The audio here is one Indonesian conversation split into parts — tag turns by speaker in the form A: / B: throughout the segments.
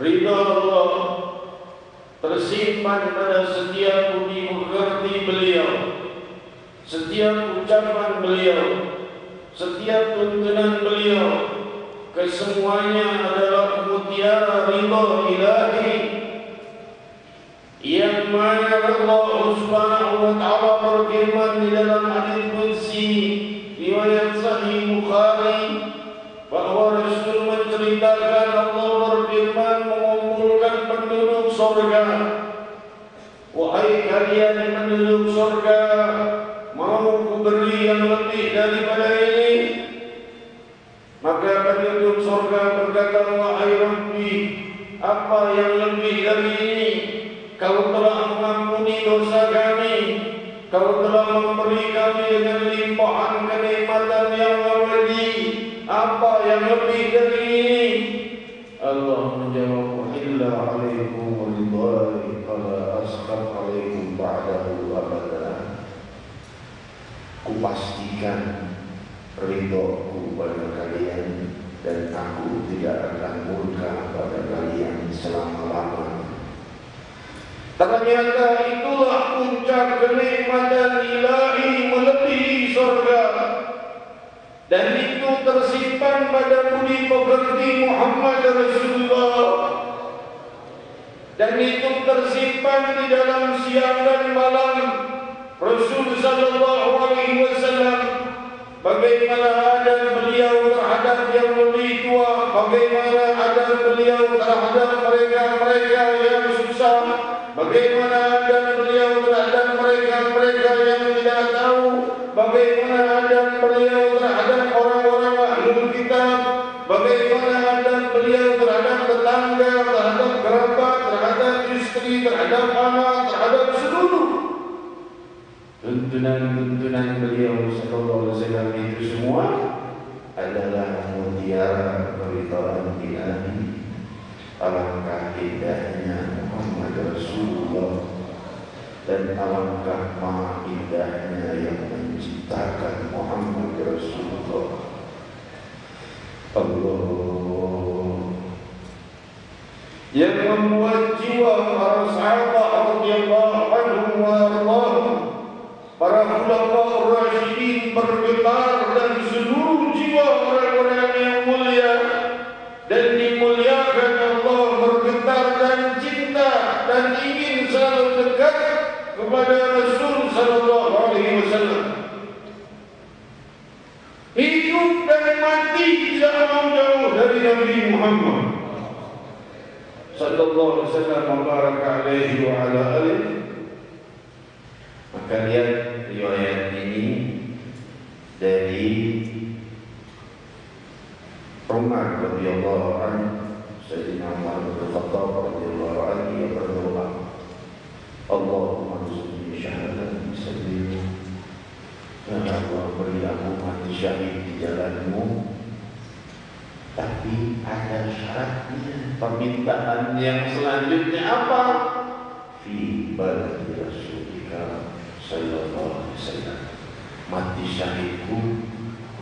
A: Ridha Allah tersimpan pada setiap budi pekerti beliau, setiap ucapan beliau, setiap tuntunan beliau, kesemuanya adalah mutiara ridha ilahi yang mana Allah Subhanahu wa taala berfirman di dalam hadis qudsi riwayat Sahih Bukhari bahwa Rasul menceritakan Allah berfirman mengumpulkan penduduk surga, wahai kalian penduduk surga, mau kuberi yang lebih daripada ini? Maka penduduk surga berkata, wahai Rabbi, apa yang lebih dari ini? Kau telah mengampuni dosa kami, Kau telah memberi kami dengan limpahan kenikmatan yang abadi. Apa yang lebih dari ini? Allah menjawab, illa alaikum ridhai fala asqat alaikum ba'dahu abada. Kupastikan ridhoku pada kalian dan aku tidak akan murka pada kalian selama-lamanya. Ternyata itulah puncak kenikmatan ilahi melebihi surga, dan itu tersimpan pada budi pekerti Muhammad Rasulullah, dan itu tersimpan di dalam siang dan malam Rasul sallallahu alaihi wasallam. Bagaimana adab beliau terhadap yang lebih tua, bagaimana adab beliau terhadap mereka-mereka yang susah, bagaimana adab beliau terhadap mereka-mereka yang tidak tahu, bagaimana adab beliau terhadap orang-orang ahlul kitab, bagaimana adab beliau terhadap tetangga, terhadap kerabat, terhadap istri, terhadap anak, terhadap seluruh tuntunan beliau sallallahu alaihi wasallam. Itu semua adalah mutiara keridhaan ilahi. Alangkah indahnya Muhammad Rasulullah, dan alangkah maha indahnya yang menciptakan Muhammad Rasulullah. Allah yang membuat jiwa para sahabat radhiyallahu anhum wa ardhahum, para khulafaur rasyidin bergetar, dan seluruh jiwa orang-orang yang mulia dan dimuliakan Allah bergetar dan cinta dan ingin selalu dekat kepada Rasul sallallahu alaihi wasallam. Hidup dan mati tidak mau jauh dari Nabi Muhammad sallallahu alaihi wasallam wa baraka alaihi wa ala alihi. Maka lihat riwayat ini dari Umar radhiyallahu anhu, Sayyidina Umar bin Khattab radhiyallahu anhu yang berdoa, Allahumma rzuqni syahadatan fisabilik. Ya Allah, beri aku mati syahid di jalan-Mu. Tapi ada syaratnya. Permintaan yang selanjutnya apa? Fi baladi Rasulika sallallahu alaihi wasallam. Mati syahidku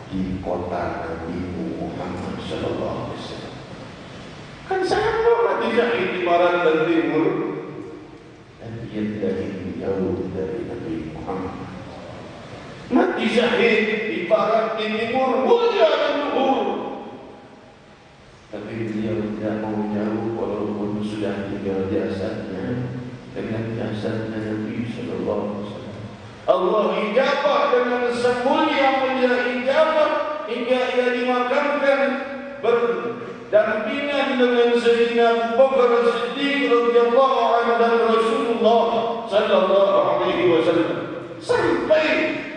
A: di kota Nabi Muhammad sallallahu alaihi wasallam. Kan sama mati syahid di barat dan timur, dan dia tidak ingin jauh dari Nabi Muhammad. Mati syahid di barat di timur, mulia dan luhur, tapi beliau tidak mau jauh walaupun sudah tinggal jasadnya dengan jasadnya Nabi sallallahu alaihi wasallam. Allah ijabah dengan semulia-mulia ijabah hingga ia dimakamkan berdampingan dengan Sayyidina Abu Bakar Siddiq radhiyallahu anhu dan Rasulullah sallallahu alaihi wasallam sampai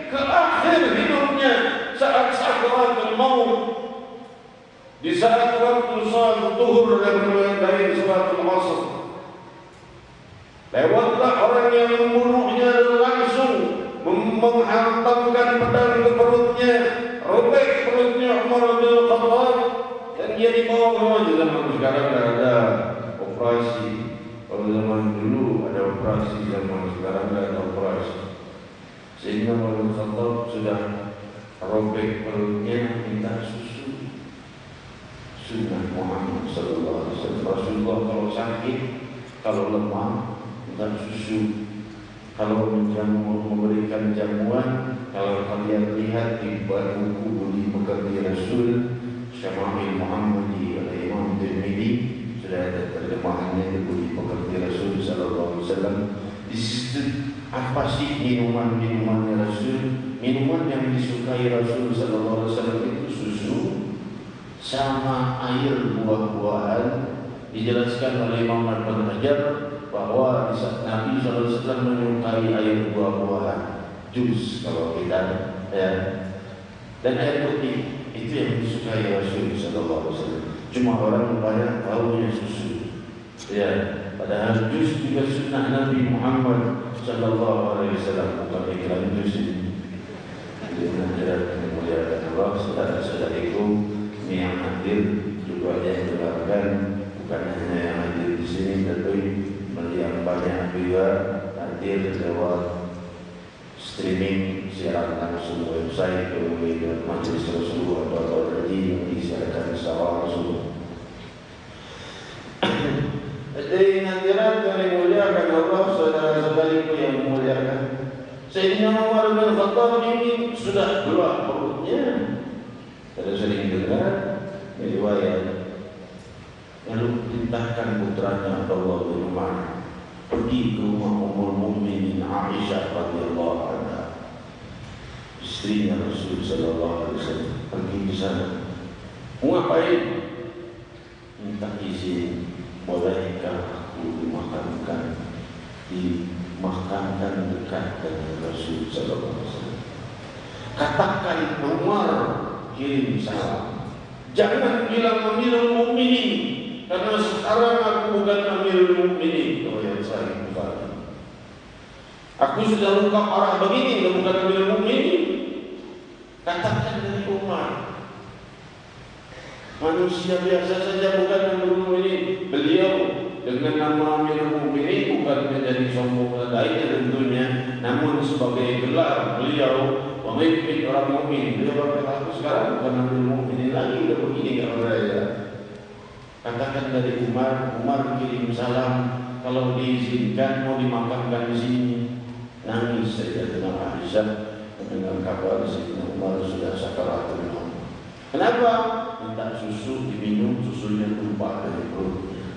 A: ke akhir hidupnya saat sakaratul maut. Di saat waktu salat zuhur dan dari salat asar, lewatlah orang yang membunuhnya dan langsung menghantamkan pedang ke perutnya, robek perutnya Umar bin Khattab, dan dia dibawa ke rumah. Zaman sekarang tidak ada operasi. Kalau zaman dulu ada operasi, zaman sekarang tidak ada operasi. Sehingga Umar bin Khattab sudah robek perutnya, minta susu. Sunnah Muhammad sallallahu alaihi wasallam. Rasulullah kalau sakit Kalau lemah, minta susu. Kalau memberikan jamuan, kalau kalian lihat di buku Budi Pekerti Rasul Syama'il Muhammadi oleh Imam Tirmidzi, sudah ada terjemahannya di Budi Pekerti Rasul Sallallahu Alaihi Wasallam. Di situ apa sih minuman-minumannya Rasul? Minuman yang disukai Rasul Sallallahu Alaihi Wasallam itu susu sama air buah-buahan. Dijelaskan oleh Imam Ibnu Hajar bahwa di saat Nabi SAW menyukai air buah-buahan, jus kalau kita, ya, dan air putih itu yang disukai Rasul SAW. Cuma orang banyak tahunya susu, ya, padahal jus juga sunnah Nabi Muhammad SAW, bukan iklan jus ini. Dengan jarak memuliakan Allah, saudara-saudariku yang hadir juga yang mendengarkan, bukan hanya yang hadir di sini, tapi yang banyak juga hadir lewat streaming siaran langsung website kemudian Majelis Rasulullah atau yang disiarkan secara langsung. Jadi hadirat yang dimuliakan Allah, saudara-saudariku yang dimuliakan, Sayyidina Umar bin Khattab ini sudah gelap perutnya. Ada sering dengar riwayat, lalu perintahkan putranya Abdullah bin Umar pergi ke rumah Ummul Mukminin Aisyah radhiyallahu anha, istrinya Rasul sallallahu alaihi wasallam. Pergi ke sana. Mau ngapain? Minta izin, bolehkah aku dimakamkan dekat dengan Rasul sallallahu alaihi wasallam. Katakan Umar kirim salam. Jangan bilang Amirul Mukminin, karena sekarang aku bukan Amirul Mukminin. Oh ya, saya bukan. Aku sudah luka parah begini, bukan Amirul Mukminin. Katakan dari Umar, manusia biasa saja, bukan Amirul Mukminin. Beliau dengan nama Amirul Mukminin bukan menjadi sombong lainnya tentunya, namun sebagai gelar beliau memimpin orang mukmin. Beliau berkata, aku sekarang bukan Amirul Mukminin lagi, udah begini kalau saya. Katakan dari Umar kirim salam, kalau diizinkan mau dimakamkan di sini. Nangis saya dengan Aisyah mendengar kabar Sayyidina Umar sudah sakaratul maut. Kenapa? Minta susu diminum, susunya tumpah dari perutnya.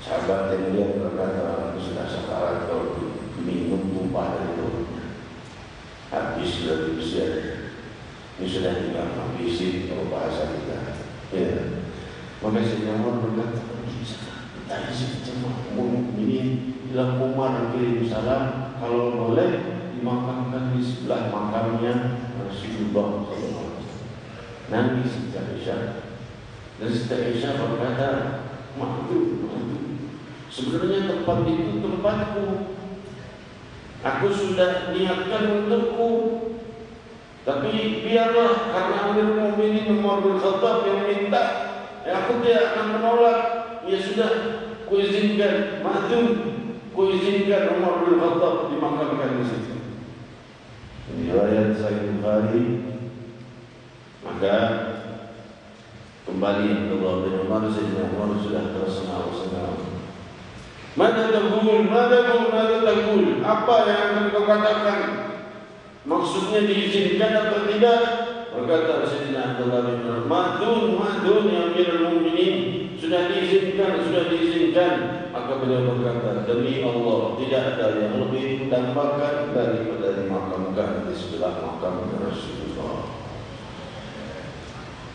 A: Sahabat yang dia berkata, sudah sakarat kalau diminum tumpah dari perutnya. Habis dari usianya. Ini sudah tinggal habisin kalau bahasa kita. Ya. Maka Sayyidina Umar berkata, minta izin sama Mukminin, bilang Umar kirim salam, kalau boleh dimakamkan di sebelah makamnya Rasulullah SAW. Nangis Siti Aisyah. Dan Siti Aisyah berkata, maklum, sebenarnya tempat itu tempatku. Aku sudah niatkan untukku. Tapi biarlah, karena Amirul Mukminin Umar bin Khattab yang minta, aku tidak akan menolak. Ya sudah, kuizinkan, kuizinkan Umar bin Khattab dimakamkan di situ. Ini riwayat Sahih Bukhari. Maka kembali Abdullah bin Umar, Sayyidina Umar sudah tersengal-sengal. Mada taqul, apa yang akan kau katakan? Maksudnya diizinkan atau tidak? Berkata Sayyidina Abdullah bin Umar, madun ya Amirul Mukminin, sudah diizinkan. Maka beliau berkata, demi Allah tidak ada yang lebih mendambakan daripada dimakamkan di sebelah makam Rasulullah.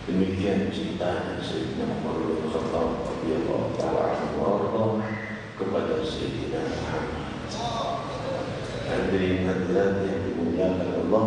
A: Demikian ceritanya Sayyidina Umar bin Khattab radhiyallahu anhu kepada Sayyidina Muhammad. Hadirin hadirat yang dimuliakan Allah,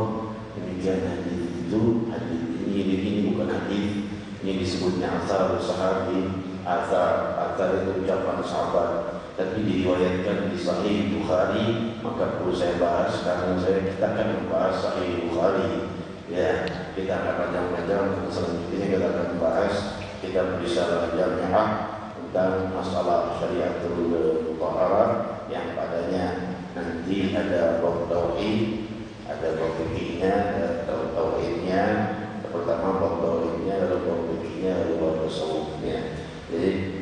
A: demikian hadis itu. Hadis ini bukan hadis, ini disebutnya asar sahabi. Asar itu ucapan sahabat, tapi diriwayatkan di Sahih Bukhari. Maka perlu saya bahas karena kita akan membahas Sahih Bukhari. Ya, kita akan panjang-panjang. Selanjutnya kita akan bahas kitab Risalah Jami'ah tentang masalah syariatul mutahharah yang padanya nanti ada bab tauhid, ada bab fikihnya, ada tauhidnya. Pertama bab tauhidnya, lalu bab fikihnya, lalu bab tasawufnya. Jadi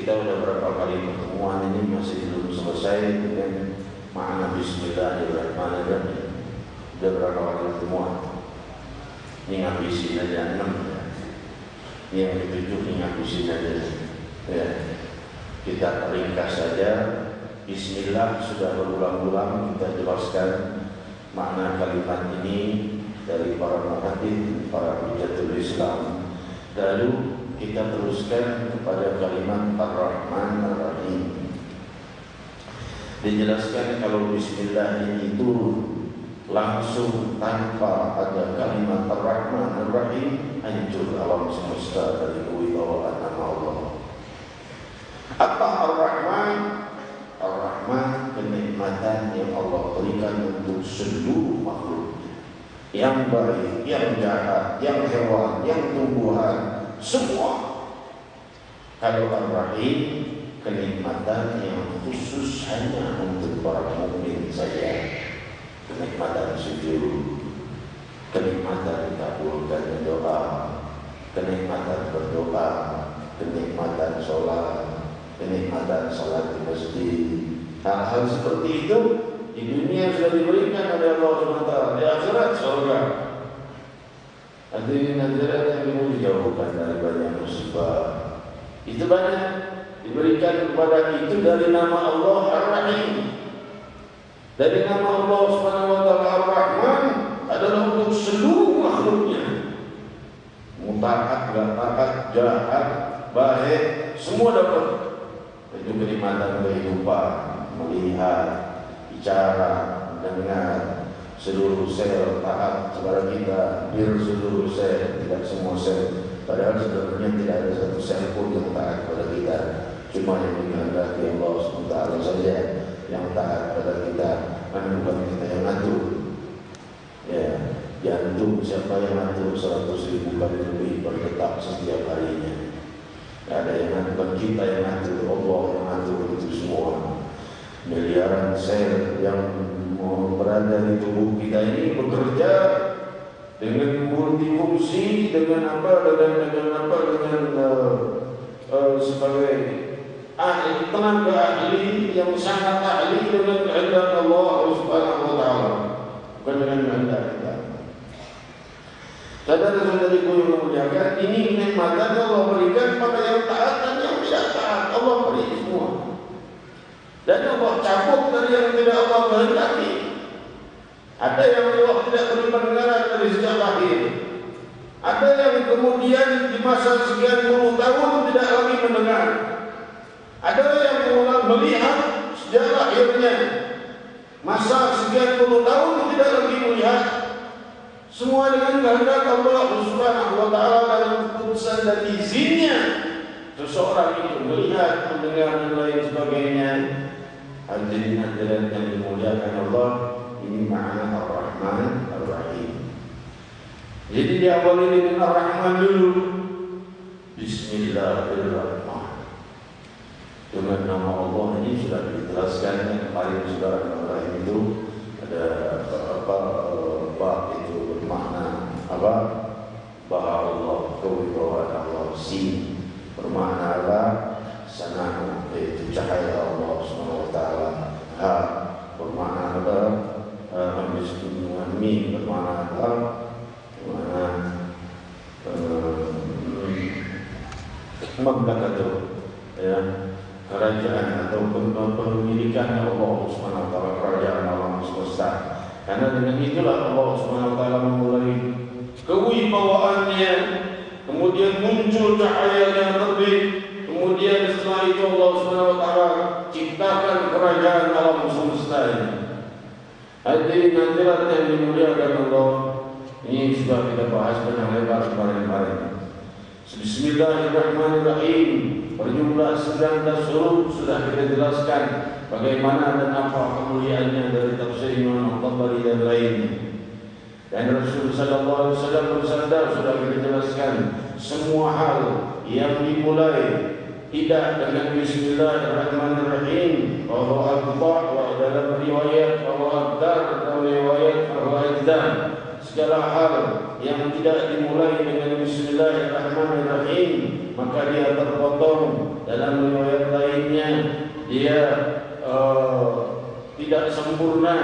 A: kita udah berapa kali pertemuan ini masih belum selesai dengan makna Bismillahirrahmanirrahim. Udah berapa kali pertemuan? Ini ngabisin aja 6 ya. Yang ketujuh ini ngabisin aja ya. Kita ringkas saja. Bismillah sudah berulang-ulang kita jelaskan makna kalimat ini dari para muhaddits, para hujatul Islam. Lalu kita teruskan kepada kalimat Ar-Rahman Ar-Rahim. Dijelaskan kalau Bismillah ini turun langsung tanpa ada kalimat Ar-Rahman Ar-Rahim, hancur alam semesta dari kewibawaan nama Allah. Apa Ar-Rahman? Ar-Rahman kenikmatan yang Allah berikan untuk seluruh makhluk, yang baik, yang jahat, yang hewan, yang tumbuhan, semua. Kalau Ar-Rahim kenikmatan yang khusus hanya untuk para mukmin saja. Kenikmatan sujud, kenikmatan dikabulkan doa, kenikmatan berdoa, kenikmatan sholat, kenikmatan salat di masjid. Hal-hal seperti itu di dunia sudah diberikan oleh Allah SWT. Di akhirat surga. Hadirin hadirat yang dijauhkan dari banyak musibah. Itu banyak diberikan kepada itu dari nama Allah Ar-Rahim. Dari nama Allah SWT Ar-Rahman adalah untuk seluruh makhluknya. Mutaat, gak taat, jahat, baik, semua dapat. Itu kenikmatan kehidupan, melihat, bicara, mendengar, seluruh sel taat kepada kita, seluruh sel, tidak semua sel. Padahal sebenarnya tidak ada satu sel pun yang taat kepada kita. Cuma yang dikehendaki Allah SWT saja yang taat kepada kita, karena bukan kita yang ngatur. Ya, jantung siapa yang ngatur 100.000 kali lebih berdetak setiap harinya. Ada yang bukan kita yang ngatur, Allah yang ngatur itu semua. Miliaran sel yang berada di tubuh kita ini bekerja dengan multifungsi, dengan sebagai tenaga ahli yang sangat ahli dengan kehendak Allah Subhanahu wa taala, bukan dengan kehendak kita. Saudara-saudariku yang memuliakan, ini kenikmatan Allah berikan pada yang taat dan yang tidak taat. Allah beri semua. Dan Allah cabut dari yang tidak Allah kehendaki. Ada yang Allah tidak beri pendengaran dari sejak lahir. Ada yang kemudian di masa sekian puluh tahun tidak lagi mendengar. Ada yang melihat sejak lahirnya. Masa sekian puluh tahun tidak lagi melihat. Semua dengan kehendak Allah Subhanahu wa taala dalam keputusan dan izinnya. Seseorang itu melihat, mendengar dan lain sebagainya. Hadirin yang dimuliakan Allah, ini makna Ar-Rahman Ar-Rahim. Jadi diawali dengan Ar-Rahman dulu. Bismillahirrahmanirrahim. Dengan nama Allah ini sudah dijelaskan yang kemarin saudara Ar-Rahim itu ada bab itu bermakna apa? Baha Allah, kewibawaan Allah, sin bermakna apa? Sanah, yaitu cahaya Allah Subhanahu wa taala. Ha bermakna apa? Mim bermakna apa? Bermakna mamlakatuh, ya, kerajaan atau pemilikan Allah Subhanahu wa taala, kerajaan alam semesta. Karena dengan itulah Allah Subhanahu wa taala memulai kewibawaannya, kemudian muncul cahayanya terbit, kemudian setelah itu Allah Subhanahu wa taala ciptakan kerajaan alam semesta ini. Hadirin hadirat yang dimuliakan Allah, ini sudah kita bahas panjang lebar kemarin-kemarin. Bismillahirrahmanirrahim. Berjumlah 19 huruf sudah kita jelaskan bagaimana dan apa kemuliaannya dari tafsir Imam Al-Tabari dan lainnya. Dan Rasul sallallahu alaihi wasallam bersabda, sudah kita jelaskan, semua hal yang dimulai tidak dengan Bismillahirrahmanirrahim, Allahu Akbar, wa dalam riwayat Allahu Akbar, dalam riwayat Allahu Akbar, segala hal yang tidak dimulai dengan Bismillahirrahmanirrahim maka dia terpotong dalam riwayat lainnya dia tidak sempurna,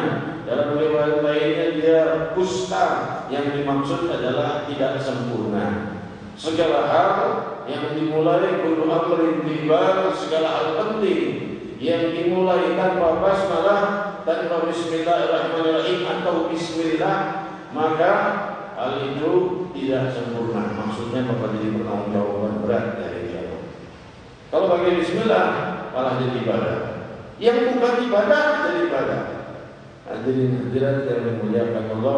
A: dalam riwayat lainnya dia kusta, yang dimaksud adalah tidak sempurna. Segala hal yang dimulai kullu amrin tiba, segala hal penting yang dimulai tanpa basmalah, tanpa bismillahirrahmanirrahim atau bismillah, maka hal itu tidak sempurna. Maksudnya bakal jadi pertanggungjawaban berat dari dia. Kalau pakai bismillah malah jadi ibadah. Yang bukan ibadah jadi ibadah. Hadirin hadirat yang dimuliakan Allah,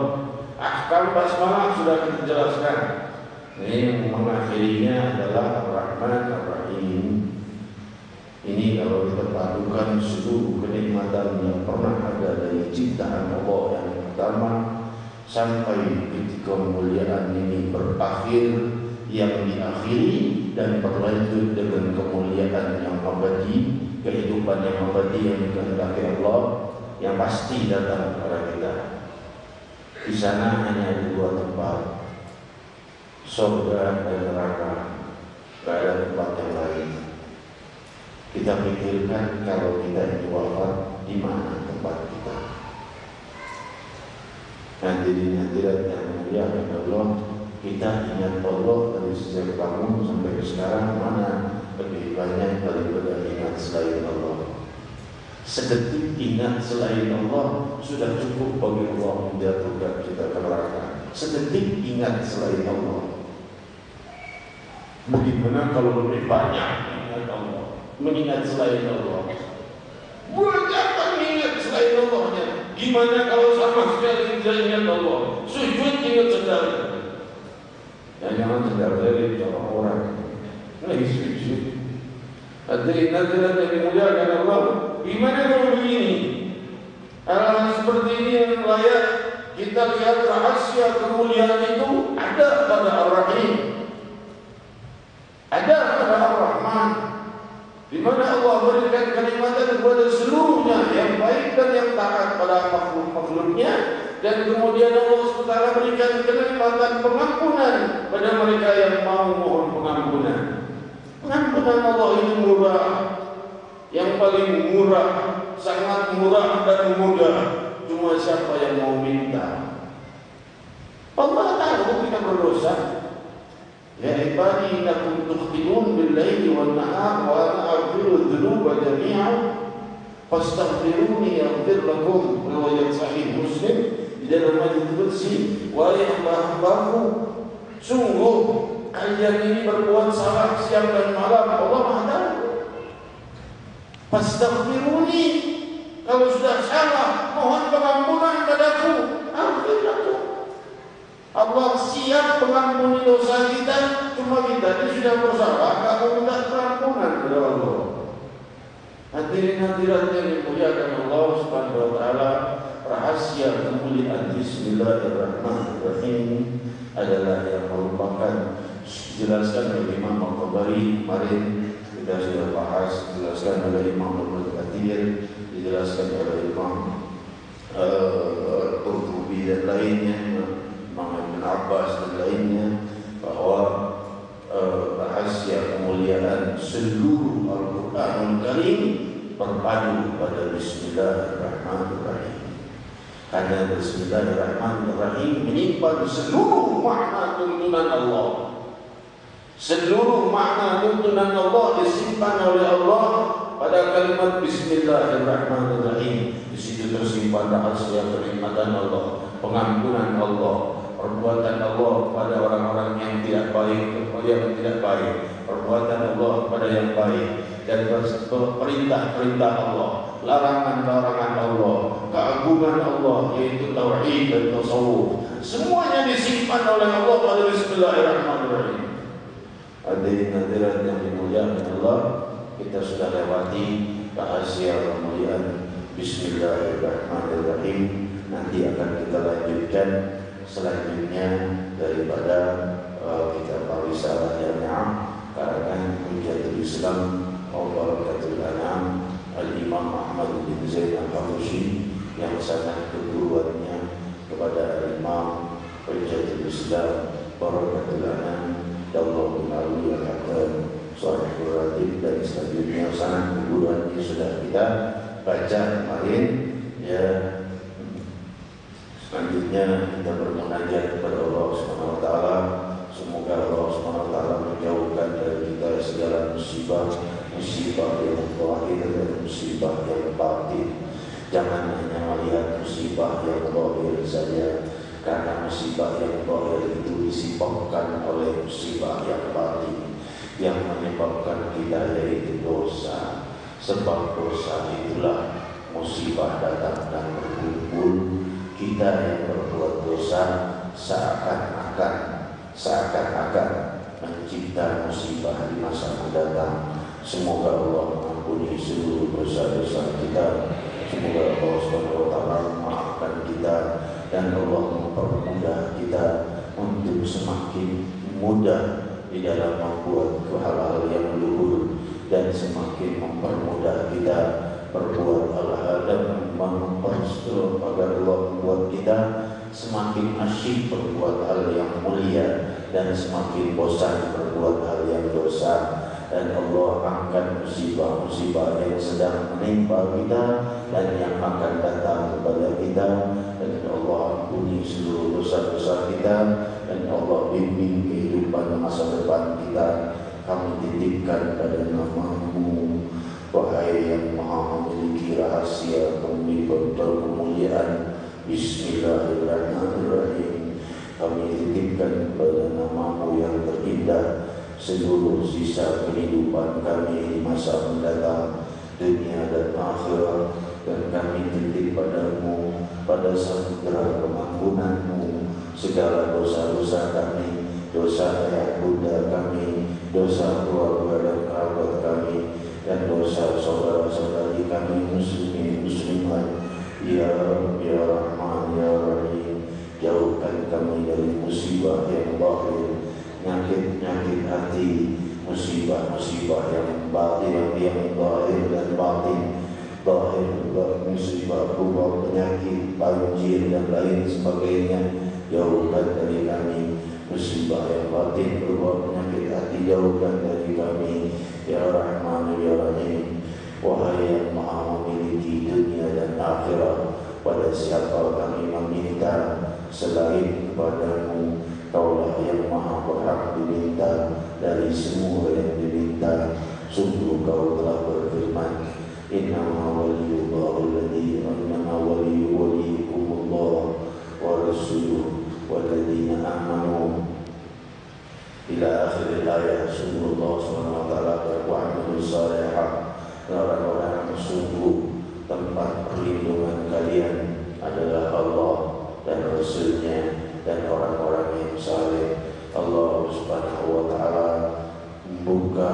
A: ahkam basmalah sudah kita jelaskan. Ini mengakhirinya adalah Ar-Rahman Ar-Rahim. Ini kalau kita padukan seluruh kenikmatan yang pernah ada dari ciptaan Allah yang pertama sampai ketika kemuliaan ini berakhir, yang diakhiri dan berlanjut dengan kemuliaan yang abadi, kehidupan yang abadi yang dikehendaki Allah, yang pasti datang kepada kita. Di sana hanya ada dua tempat, surga dan neraka, tidak ada tempat yang lain. Kita pikirkan kalau kita ini wafat, di mana tempat kita? Hadirin hadirat yang dimuliakan Allah, kita ingat Allah dari sejak bangun sampai sekarang, mana lebih banyak daripada ingat selain Allah? Sedetik ingat selain Allah sudah cukup bagi Allah menjatuhkan kita ke neraka. Sedetik ingat selain Allah. Bagaimana kalau lebih banyak ingat Allah, mengingat selain Allah? Buat apa mengingat selain Allahnya? Gimana kalau sama sekali tidak ingat Allah? Sujud ingat sendiri. Ya jangan sendiri sama orang. Lagi sujud. Hadirin hadirat yang dimuliakan Allah, gimana kalau begini? Hal seperti ini yang layak kita lihat rahasia kemuliaan itu ada pada Ar-Rahim, ada pada Ar-Rahman, di mana Allah berikan kenikmatan kepada seluruhnya yang baik dan yang taat pada makhluk-makhluknya, dan kemudian Allah SWT berikan kenikmatan pengampunan pada mereka yang mau mohon pengampunan. Pengampunan Allah ini murah, yang paling murah, sangat murah dan mudah. Cuma siapa yang mau minta. Allah tahu kita berdosa. Ya ibadi innakum tukhti'un bil-laili wan-nahar wa ana aghfiru dzunuba jami'an fastaghfiruni yaghfir lakum. Riwayat Sahih Muslim di dalam hadis qudsi, wahai hamba-hambaku, sungguh kalian ini berbuat salah siang dan malam, Allah Maha tahu. Fastaghfiruni, kalau sudah salah mohon pengampunan padaku, aghfir lakum. Allah siap mengampuni dosa kita, cuma kita ini sudah bersalah, kalau minta pengampunan kepada Allah. Hadirin hadirat yang dimuliakan Allah Subhanahu wa taala, rahasia kemuliaan Bismillahirrahmanirrahim adalah yang merupakan dijelaskan oleh Imam Al-Tabari kemarin, kita sudah bahas, dijelaskan oleh Imam Al-Qatir, dijelaskan oleh Imam Qurtubi dan lainnya, Imam Ibn Abbas dan lainnya, bahwa rahasia kemuliaan seluruh Al-Quranul Karim berpadu pada Bismillahirrahmanirrahim. Karena Bismillahirrahmanirrahim menyimpan seluruh makna tuntunan Allah. Seluruh makna tuntunan Allah disimpan oleh Allah pada kalimat Bismillahirrahmanirrahim. Di situ tersimpan rahasia kenikmatan Allah, pengampunan Allah, perbuatan Allah pada orang-orang yang tidak baik, yang tidak baik, perbuatan Allah pada yang baik, dan perintah-perintah Allah, larangan-larangan Allah, keagungan Allah yaitu tauhid dan tasawuf. Semuanya disimpan oleh Allah pada Bismillahirrahmanirrahim. Hadirin hadirat yang dimuliakan Allah, kita sudah lewati rahasia kemuliaan Bismillahirrahmanirrahim. Nanti akan kita lanjutkan selanjutnya daripada kitab Risalah Jami'ah karangan Hujjatul Islam wa Barakatul Anam Al-Imam Ahmad bin Zaid Al-Habashi, yang sanad keduanya kepada Al-Imam Hujjatul Islam Barakatul Anam Dallahu bin Ali Al-Haqqan Sahihul Ratib dan selanjutnya sanad kuburan yang sudah kita baca kemarin ya. Selanjutnya kita bermunajat kepada Allah Subhanahu wa taala. Semoga Allah Subhanahu wa taala menjauhkan dari kita segala musibah yang zahir dan musibah yang batin. Jangan hanya melihat musibah yang zahir saja, karena musibah yang zahir itu disebabkan oleh musibah yang batin yang menyebabkan kita yaitu dosa. Sebab dosa itulah musibah datang dan berkumpul. Kita yang berbuat dosa seakan-akan mencipta musibah di masa mendatang. Semoga Allah mengampuni seluruh dosa-dosa kita. Semoga Allah SWT memaafkan kita dan Allah mempermudah kita untuk semakin mudah di dalam membuat hal-hal yang luhur dan semakin mempermudah kita berbuat hal-hal dan mempersulit agar Allah membuat kita semakin asyik berbuat hal yang mulia dan semakin bosan berbuat hal yang dosa. Dan Allah angkat musibah-musibah yang sedang menimpa kita dan yang akan datang kepada kita, dan Allah ampuni seluruh dosa-dosa kita, dan Allah bimbing kehidupan masa depan kita. Kami titipkan pada nama-Mu, wahai yang maha memiliki rahasia kemuliaan. Bismillahirrahmanirrahim. Kami titipkan pada nama-Mu yang terindah seluruh sisa kehidupan kami di masa mendatang, dunia dan akhirat, dan kami titip padamu, pada samudera kemakmuran-Mu, segala dosa-dosa kami, dosa ayah bunda kami, dosa keluarga dan kerabat kami, dan dosa saudara-saudari kami muslimin muslimat. Ya Rabb, ya Rahman, ya Rahim. Jauhkan kami dari musibah yang zahir, penyakit hati, musibah-musibah yang batin, yang zahir dan batin. Zahir musibah berupa penyakit, banjir dan lain sebagainya, jauhkan dari kami. Musibah yang batin berupa penyakit hati, jauhkan dari kami. Ya Rahman, ya Rahim. Wahai yang maha memiliki dunia dan akhirat, pada siapa kami meminta selain kepada-Mu? Kaulah yang maha berhak diminta dari semua yang diminta. Sungguh Kau telah berfirman, Innama waliyullahu alladhi annama waliyukumullah wa rasuluh walladhina amanu ila akhir ayat. Sungguh Allah SWT berwa'amil salihah. Orang-orang sungguh tempat perlindungan kalian adalah Allah dan Rasulnya dan orang-orang yang saleh. Allah Subhanahu wa taala membuka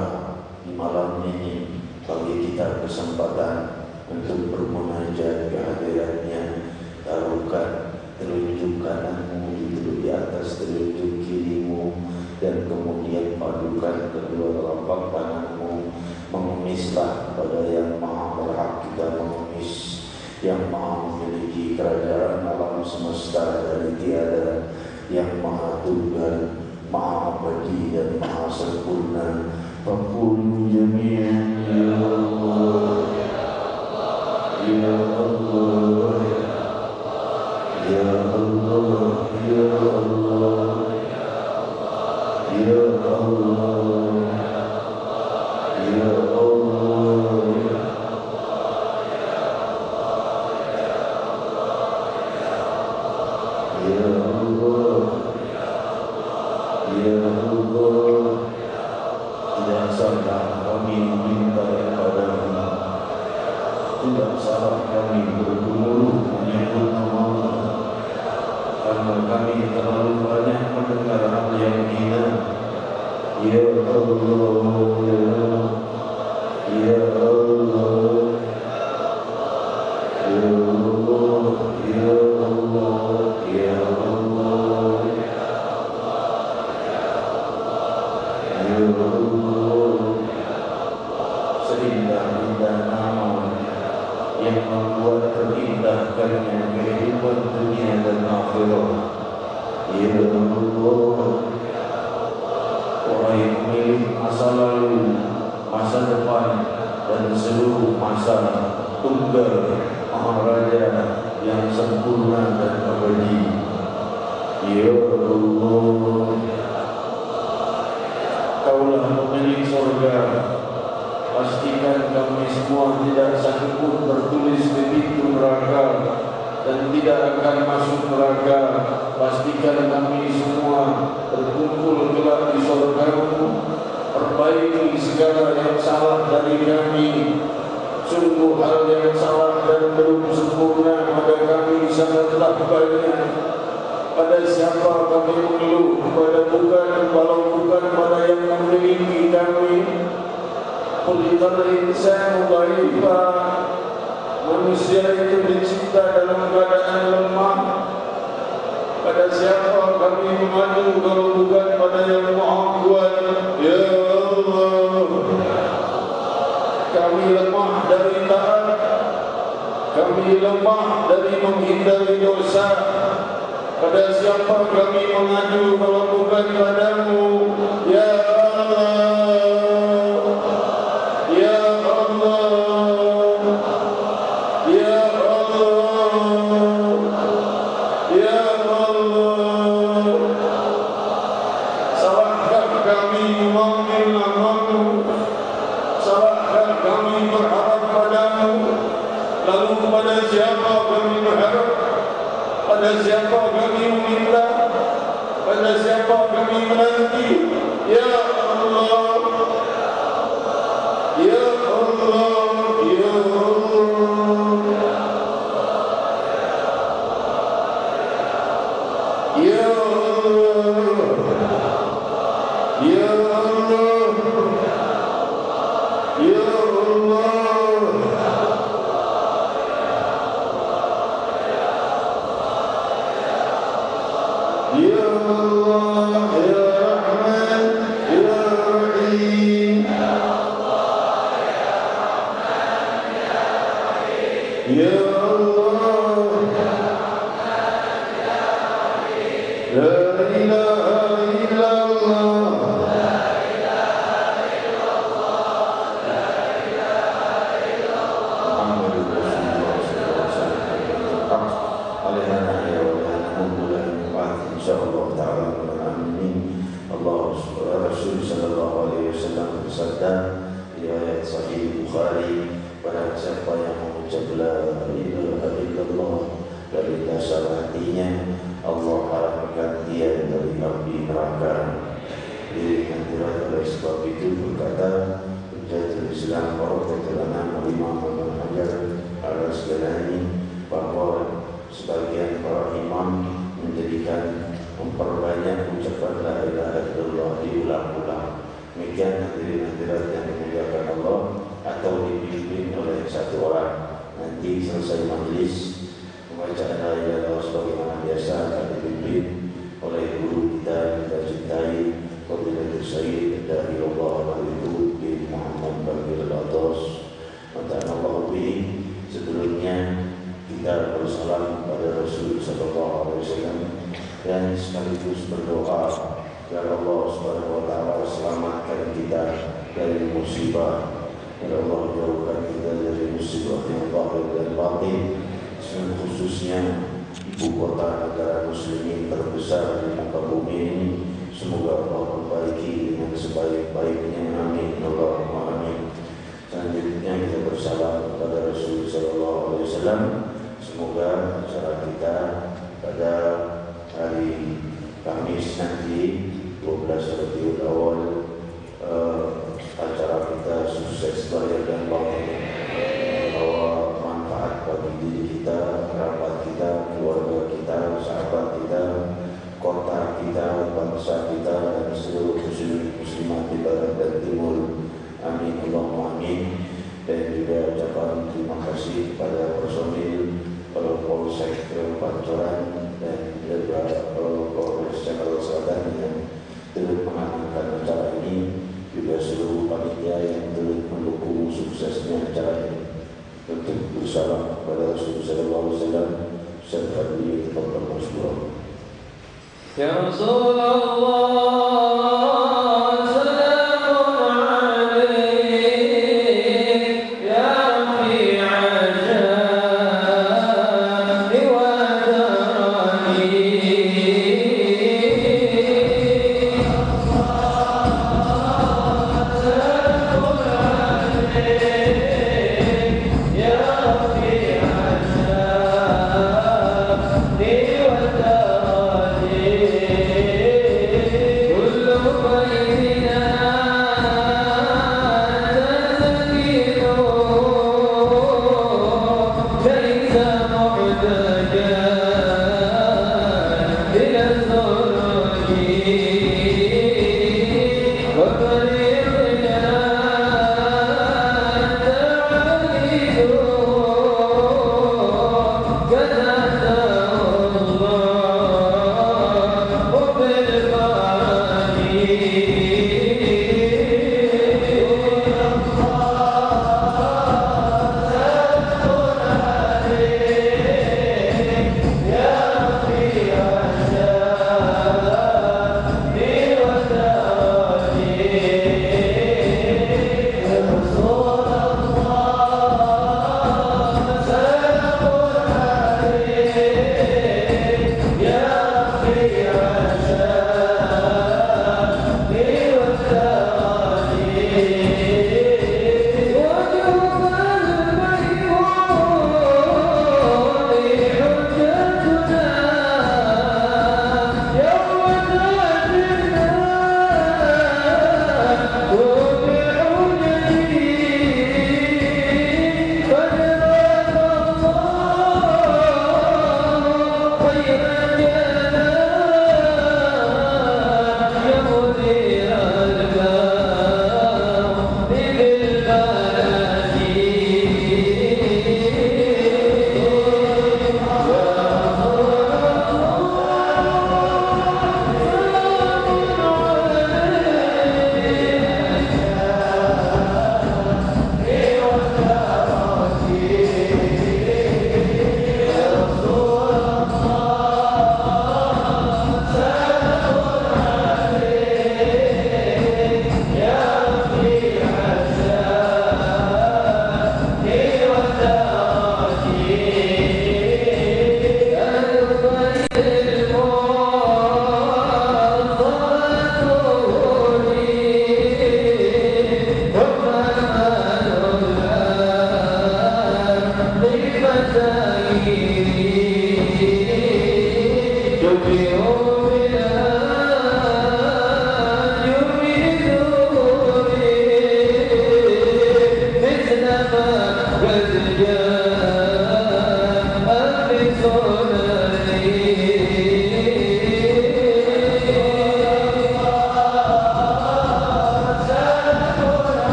A: di malam ini bagi kita kesempatan untuk bermunajat kehadirannya. Taruhkan telunjuk kananmu di atas telunjuk kirimu, dan kemudian padukan kedua telapak tanganmu. Mengemislah kepada yang maha berhak kita mengemis, yang maha memiliki kerajaan alam semesta dari tiada, yang maha tunggal, maha abadi dan maha sempurna. Faqulu jami'an ya Allah, ya Allah, ya Allah, ya Allah, ya Allah. Tidak salah kami bergemuruh menyebut nama-Mu, karena kami terlalu banyak mendengar hal yang hina. Ya Allah, ya Allah, ya Allah, ya Allah, ya Allah, ya Allah. Seindah-indah nama yang membuat terindahkannya kehidupan dunia dan akhirat. Ya Allah, wahai pemilik masa lalu, masa depan dan seluruh masa tunggal Maharaja yang sempurna dan abadi. Ya Allah, Kaulah pemilik surga, pastikan kami semua tidak satupun tertulis di pintu neraka dan tidak akan masuk neraka. Pastikan kami semua terkumpul kelak di surga-Mu. Perbaiki segala yang salah dari kami. Sungguh hal yang salah dan belum sempurna pada kami sangatlah banyak. Pada siapa kami mengeluh, pada bukan, kalau bukan pada yang memiliki kami. Kulital insanu dhaifa, manusia itu dicipta dalam keadaan lemah. Pada siapa kami mengadu kalau bukan pada yang Maha Kuat. Ya Allah, kami lemah dari taat, kami lemah dari menghindari dosa. Pada siapa kami mengadu kalau bukan padamu. Ya Allah, Ya Allah, Ya Allah, Ya Allah. Salahkah kami memanggil nama-Mu, salahkah kami berharap padamu. Lalu pada siapa kami berharap, pada siapa kami meminta, pada siapa kami menanti. Ya Allah, Ya Allah, Ya Allah, Ya Allah, Ya Allah, Ya Allah. Ya Allah, Ya Rahman, Ya Rahim. Ya Allah, La ilaha illallah. InsyaAllah ta'ala amin. Allah Rasul sallallahu alaihi wasallam bersabda riwayat Sahih Bukhari, pada siapa yang mengucap la ilaha illallah dari dasar hatinya, Allah haramkan dia dari api neraka. Dirikan tidak oleh sebab itu berkata Hujjatul Islam Warahmatullahi Imam Ibn Hajar Al-Asqalani bahwa sebagian para imam menjadikan memperbanyak ucapan la ilaha illallah diulang-ulang. Demikian hadirin-hadirat yang dimuliakan Allah, atau dipimpin oleh satu orang. Nanti selesai majlis pembacaan la ilaha illallah sebagaimana biasa akan dipimpin oleh guru kita cintai, Fadilatul Sayyid dari Allah Al-Ibu bin Muhammad Bagir Al-Atas Mata'anallahu bihi. Sebelumnya kita bersalam pada Rasul sallallahu alaihi wasallam dan sekaligus berdoa agar Allah Subhanahu wa taala selamatkan kita dari musibah, agar Allah jauhkan kita dari musibah yang zahir dan batin, khususnya ibu kota negara muslimin terbesar di muka bumi ini. Semoga Allah perbaiki dengan sebaik-baiknya. Amin. Allahumma amin. Selanjutnya kita bersalam kepada Rasul sallallahu alaihi wasallam. Semoga acara kita pada hari Kamis nanti 12 Rabiul Awal, acara kita sukses lahir dan batin, membawa manfaat bagi diri kita, kerabat kita, keluarga kita, sahabat kita, kota kita, bangsa kita, dan seluruh muslimat di barat dan timur. Amin. Allahumma amin. Dan juga ucapan terima kasih kepada personil Polsek Pancoran dan juga Polres Jakarta Selatan yang turut mengamankan acara ini, juga seluruh panitia yang turut mendukung suksesnya acara ini. Untuk bersalam kepada Rasulullah sallallahu alaihi wasallam serta beliau tetap bermasyhur. Ya Rasulullah, salamun alaikum.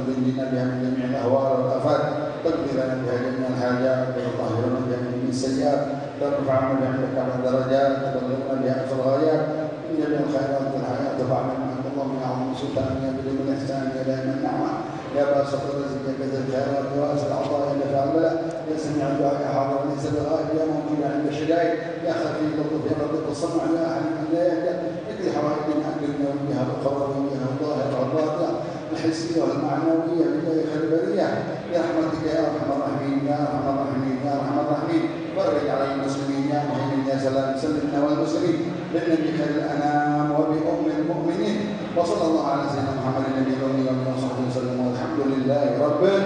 B: تنجينا بها من جميع الأهوال والآفات، تقضي لنا بها جميع الحاجات، وتطهرنا بها من جميع السيئات، ترفعنا بها عندك على الدرجات، تبلغنا بها أقصى الغايات من جميع الخيرات في الحياة، ترفعنا عند الله من أعظم سلطان يا بدون الإحسان يا دائم النعمة يا باسط الرزق يا كثير الخيرات يا واسع العطاء يا دافع البلاء يا سميع الدعاء يا حاضر ليس بغائب يا موجود عند الشدائد يا خفي اللطف يا لطيف الصنع يا حليم لا يهدى اقضي حوائجنا الدنيا وبها الأخرى وبها الظاهرة والباطنة الحسية والمعنوية بجاه خير البرية برحمتك يا أرحم الراحمين يا أرحم الراحمين يا أرحم الراحمين فرج على المسلمين يا مهيمن يا سلام سلمنا والمسلمين بالنبي خير الأنام وبأم المؤمنين وصلى الله على سيدنا محمد النبي الأمي وصحبه وسلم والحمد لله رب العالمين.